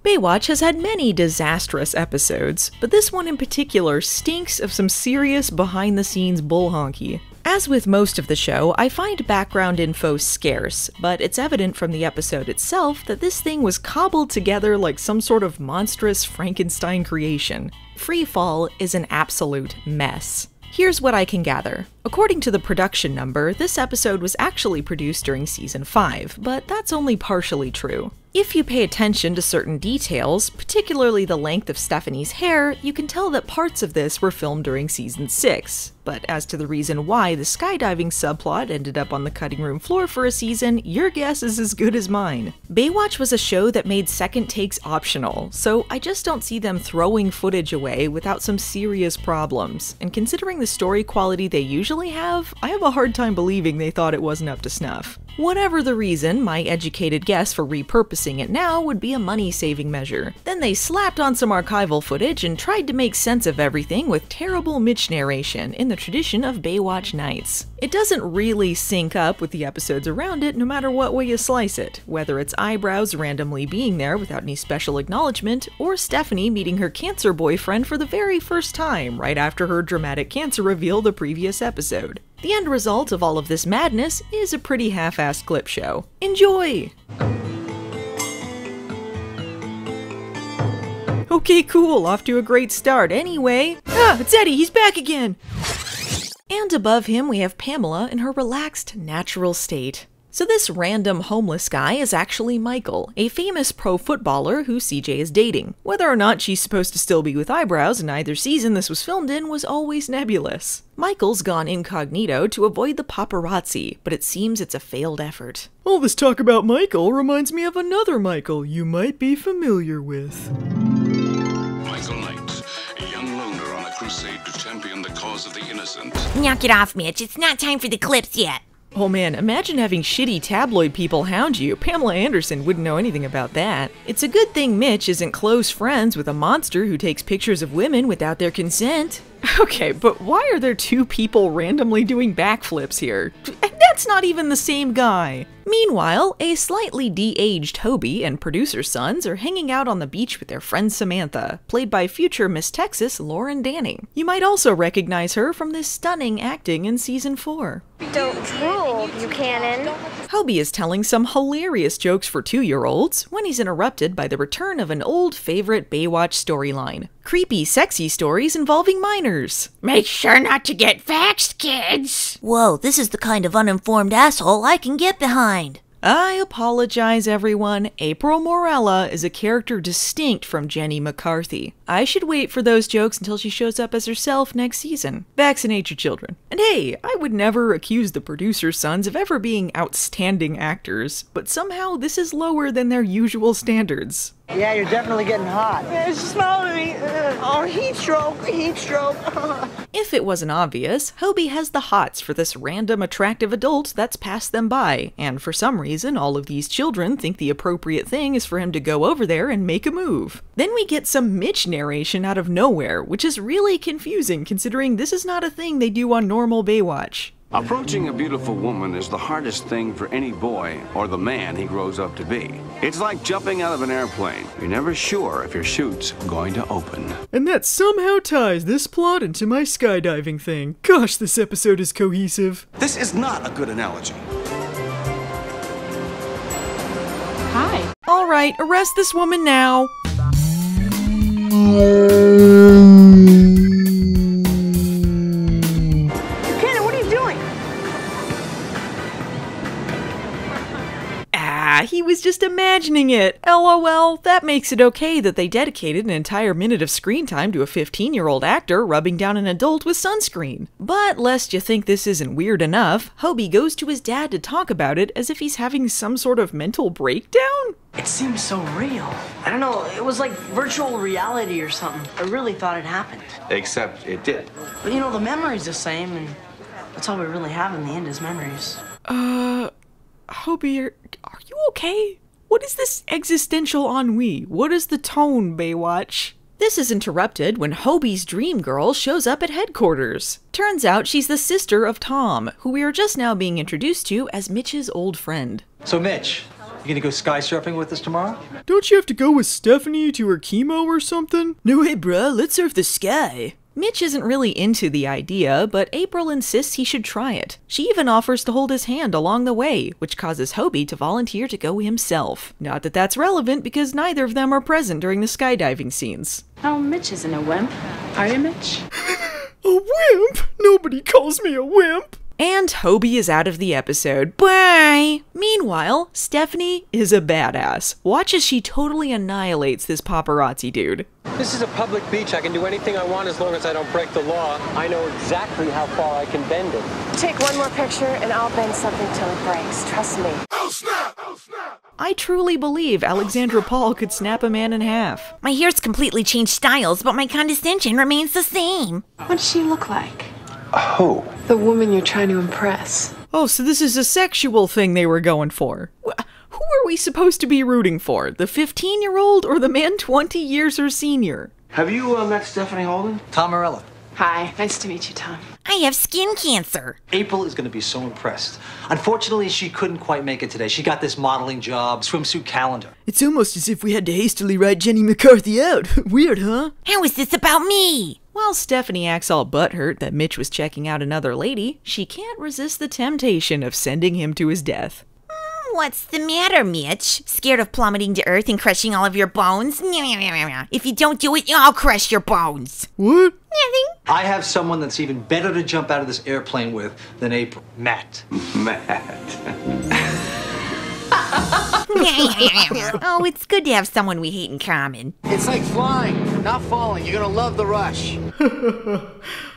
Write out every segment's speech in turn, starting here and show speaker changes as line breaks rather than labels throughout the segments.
Baywatch has had many disastrous episodes, but this one in particular stinks of some serious behind-the-scenes bull honky. As with most of the show, I find background info scarce, but it's evident from the episode itself that this thing was cobbled together like some sort of monstrous Frankenstein creation. Freefall is an absolute mess. Here's what I can gather. According to the production number, this episode was actually produced during Season 5, but that's only partially true. If you pay attention to certain details, particularly the length of Stephanie's hair, you can tell that parts of this were filmed during Season 6. But as to the reason why the skydiving subplot ended up on the cutting room floor for a season, your guess is as good as mine. Baywatch was a show that made second takes optional, so I just don't see them throwing footage away without some serious problems. And considering the story quality they usually have, I have a hard time believing they thought it wasn't up to snuff. Whatever the reason, my educated guess for repurposing it now would be a money-saving measure. Then they slapped on some archival footage and tried to make sense of everything with terrible Mitch narration in the tradition of Baywatch nights. It doesn't really sync up with the episodes around it no matter what way you slice it, whether it's eyebrows randomly being there without any special acknowledgement, or Stephanie meeting her cancer boyfriend for the very first time right after her dramatic cancer reveal the previous episode. The end result of all of this madness is a pretty half-assed clip show. Enjoy! Okay, cool, off to a great start. Anyway, it's Eddie, he's back again! And above him we have Pamela in her relaxed, natural state. So this random homeless guy is actually Michael, a famous pro footballer who CJ is dating. Whether or not she's supposed to still be with eyebrows in either season this was filmed in was always nebulous. Michael's gone incognito to avoid the paparazzi, but it seems it's a failed effort.
All this talk about Michael reminds me of another Michael you might be familiar with.
Michael Knight, a young loner on a crusade to champion the cause of the innocent.
Knock it off, Mitch. It's not time for the clips yet.
Oh man, imagine having shitty tabloid people hound you. Pamela Anderson wouldn't know anything about that. It's a good thing Mitch isn't close friends with a monster who takes pictures of women without their consent. Okay, but why are there two people randomly doing backflips here? That's not even the same guy. Meanwhile, a slightly de-aged Hobie and producer's sons are hanging out on the beach with their friend Samantha, played by future Miss Texas Lauren Danning. You might also recognize her from this stunning acting in Season 4.
Don't drool, Buchanan.
Hobie is telling some hilarious jokes for 2-year-olds when he's interrupted by the return of an old favorite Baywatch storyline. Creepy, sexy stories involving minors.
Make sure not to get vaxxed, kids! Whoa, this is the kind of uninformed asshole I can get behind.
I apologize, everyone. April Morella is a character distinct from Jenny McCarthy. I should wait for those jokes until she shows up as herself next season. Vaccinate your children. And hey, I would never accuse the producer's sons of ever being outstanding actors, but somehow this is lower than their usual standards.
Yeah, you're definitely getting hot. Smell me. Oh, heat stroke, heat stroke.
If it wasn't obvious, Hobie has the hots for this random attractive adult that's passed them by, and for some reason all of these children think the appropriate thing is for him to go over there and make a move. Then we get some Mitch narration out of nowhere, which is really confusing considering this is not a thing they do on normal Baywatch.
Approaching a beautiful woman is the hardest thing for any boy or the man he grows up to be. It's like jumping out of an airplane. You're never sure if your chute's going to open.
And that somehow ties this plot into my skydiving thing. Gosh, this episode is cohesive.
This is not a good analogy.
Hi. Alright, arrest this woman now. He was just imagining it. LOL, that makes it okay that they dedicated an entire minute of screen time to a 15-year-old actor rubbing down an adult with sunscreen. But lest you think this isn't weird enough, Hobie goes to his dad to talk about it as if he's having some sort of mental breakdown.
It seems so real. I don't know, it was like virtual reality or something. I really thought it happened.
Except it did.
But you know, the memory's the same, and that's all we really have in the end is memories.
Hobie, are you okay? What is this existential ennui? What is the tone, Baywatch? This is interrupted when Hobie's dream girl shows up at headquarters. Turns out she's the sister of Tom, who we are just now being introduced to as Mitch's old friend.
So Mitch, You gonna go sky surfing with us tomorrow?
Don't you have to go with Stephanie to her chemo or something?
No way, bruh, let's surf the sky. Mitch isn't really into the idea, but April insists he should try it. She even offers to hold his hand along the way, which causes Hobie to volunteer to go himself. Not that that's relevant, because neither of them are present during the skydiving scenes.
Oh, Mitch isn't a wimp. Are you, Mitch?
A wimp? Nobody calls me a wimp.
And Hobie is out of the episode. Bye! Meanwhile, Stephanie is a badass. Watch as she totally annihilates this paparazzi dude.
This is a public beach. I can do anything I want as long as I don't break the law. I know exactly how far I can bend it.
Take one more picture and I'll bend something till it breaks. Trust me.
Oh, snap! Oh, snap!
I truly believe Alexandra Paul could snap a man in half.
My hair's completely changed styles, but my condescension remains the same.
What does she look like?
Who?
The woman you're trying to impress.
Oh, so this is a sexual thing they were going for. Who are we supposed to be rooting for? The 15-year-old or the man 20 years her senior?
Have you met Stephanie Holden?
Tom Morello.
Hi, nice to meet you, Tom.
I have skin cancer.
April is gonna be so impressed. Unfortunately, she couldn't quite make it today. She got this modeling job, swimsuit calendar.
It's almost as if we had to hastily write Jenny McCarthy out. Weird, huh?
How is this about me?
While Stephanie acts all butthurt that Mitch was checking out another lady, she can't resist the temptation of sending him to his death.
What's the matter, Mitch? Scared of plummeting to earth and crushing all of your bones? If you don't do it, I'll crush your bones.
What?
Nothing.
I have someone that's even better to jump out of this airplane with than April. Matt.
Oh, it's good to have someone we hate in common.
It's like flying, not falling. You're gonna love the rush.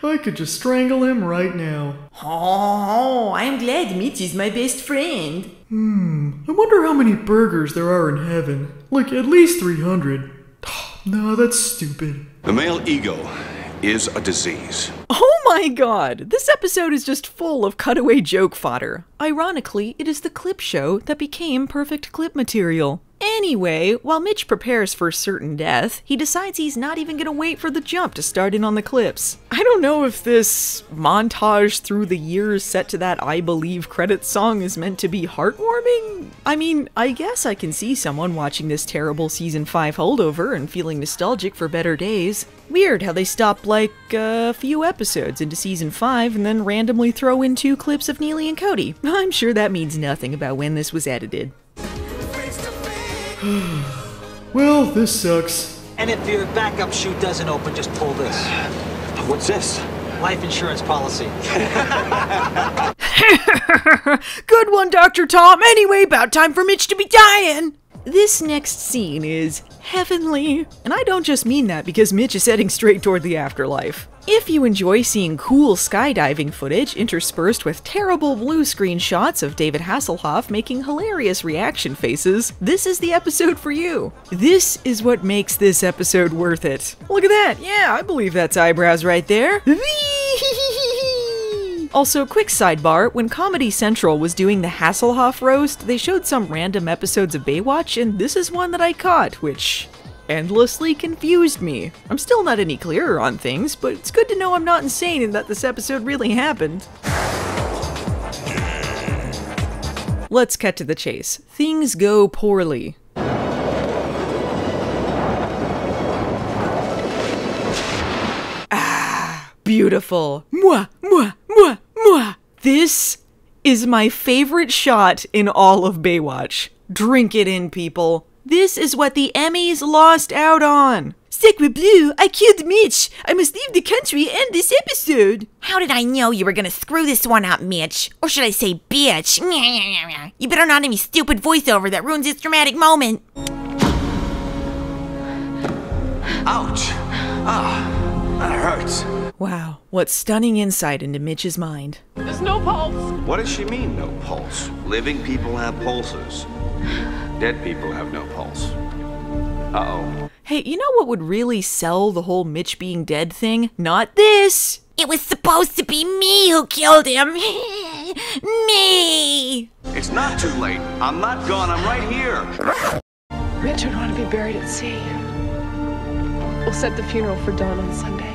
I could just strangle him right now.
Oh, I'm glad Mitch is my best friend.
I wonder how many burgers there are in heaven. Like, at least 300. No, that's stupid.
The male ego is a disease.
Oh my god, this episode is just full of cutaway joke fodder. Ironically, it is the clip show that became perfect clip material. Anyway, while Mitch prepares for certain death, he decides he's not even gonna wait for the jump to start in on the clips. I don't know if this montage through the years set to that I Believe credits song is meant to be heartwarming. I mean, I guess I can see someone watching this terrible season 5 holdover and feeling nostalgic for better days. Weird how they stop like a few episodes into season 5 and then randomly throw in 2 clips of Neely and Cody. I'm sure that means nothing about when this was edited.
Well, this sucks.
And if your backup chute doesn't open, just pull this.
What's this?
Life insurance policy.
Good one, Dr. Tom. Anyway, about time for Mitch to be dying. This next scene is heavenly. And I don't just mean that because Mitch is heading straight toward the afterlife. If you enjoy seeing cool skydiving footage interspersed with terrible blue screen shots of David Hasselhoff making hilarious reaction faces, this is the episode for you. This is what makes this episode worth it. Look at that. Yeah, I believe that's eyebrows right there. Also, quick sidebar, when Comedy Central was doing the Hasselhoff roast, they showed some random episodes of Baywatch, and this is one that I caught, which endlessly confused me. I'm still not any clearer on things, but it's good to know I'm not insane and that this episode really happened. Let's cut to the chase. Things go poorly. Beautiful. Mwah, mwah, mwah, mwah. This is my favorite shot in all of Baywatch. Drink it in, people. This is what the Emmys lost out on. Sacre bleu, I killed Mitch. I must leave the country and this episode.
How did I know you were gonna screw this one up, Mitch? Or should I say, bitch? You better not have any stupid voiceover that ruins this dramatic moment.
Ouch! Ah, that hurts.
Wow, what stunning insight into Mitch's mind.
There's no pulse.
What does she mean, no pulse? Living people have pulses. Dead people have no pulse. Uh-oh.
Hey, you know what would really sell the whole Mitch being dead thing? Not this!
It was supposed to be me who killed him. Me!
It's not too late. I'm not gone. I'm right here.
Mitch would want to be buried at sea. We'll set the funeral for dawn on Sunday.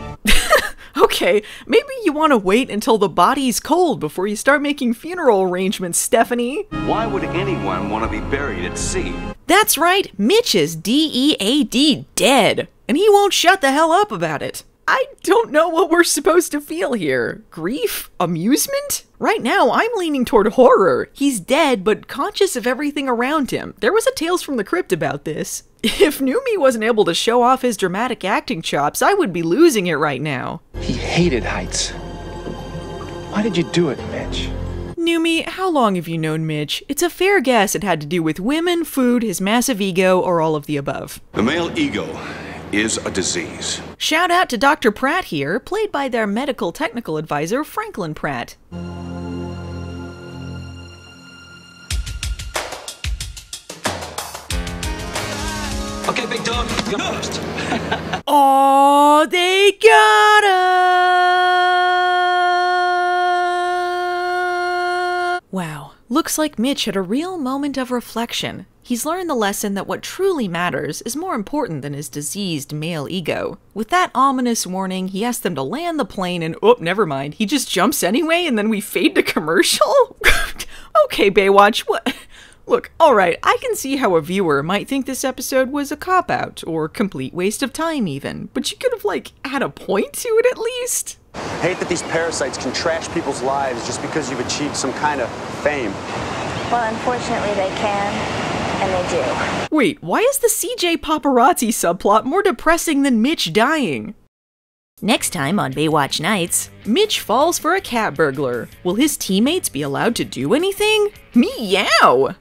Okay. Okay, maybe you want to wait until the body's cold before you start making funeral arrangements, Stephanie.
Why would anyone want to be buried at sea?
That's right, Mitch is D-E-A-D, dead, and he won't shut the hell up about it. I don't know what we're supposed to feel here. Grief? Amusement? Right now, I'm leaning toward horror. He's dead, but conscious of everything around him. There was a Tales from the Crypt about this. If Newman wasn't able to show off his dramatic acting chops, I would be losing it right now.
He hated heights. Why did you do it, Mitch?
Newman, how long have you known Mitch? It's a fair guess it had to do with women, food, his massive ego, or all of the above.
The male ego is a disease.
Shout out to Dr. Pratt here, played by their medical technical advisor, Franklin Pratt.
Okay, big dog, you go first.
Oh, they got us! Wow, looks like Mitch had a real moment of reflection. He's learned the lesson that what truly matters is more important than his diseased male ego. With that ominous warning, he asks them to land the plane and, oh, never mind, he just jumps anyway and then we fade to commercial? Okay, Baywatch, what? Look, alright, I can see how a viewer might think this episode was a cop-out, or complete waste of time even, but you could have, had a point to it at least.
I hate that these parasites can trash people's lives just because you've achieved some kind of fame.
Well, unfortunately they can, and they do.
Wait, why is the CJ paparazzi subplot more depressing than Mitch dying? Next time on Baywatch Nights, Mitch falls for a cat burglar. Will his teammates be allowed to do anything? Meow!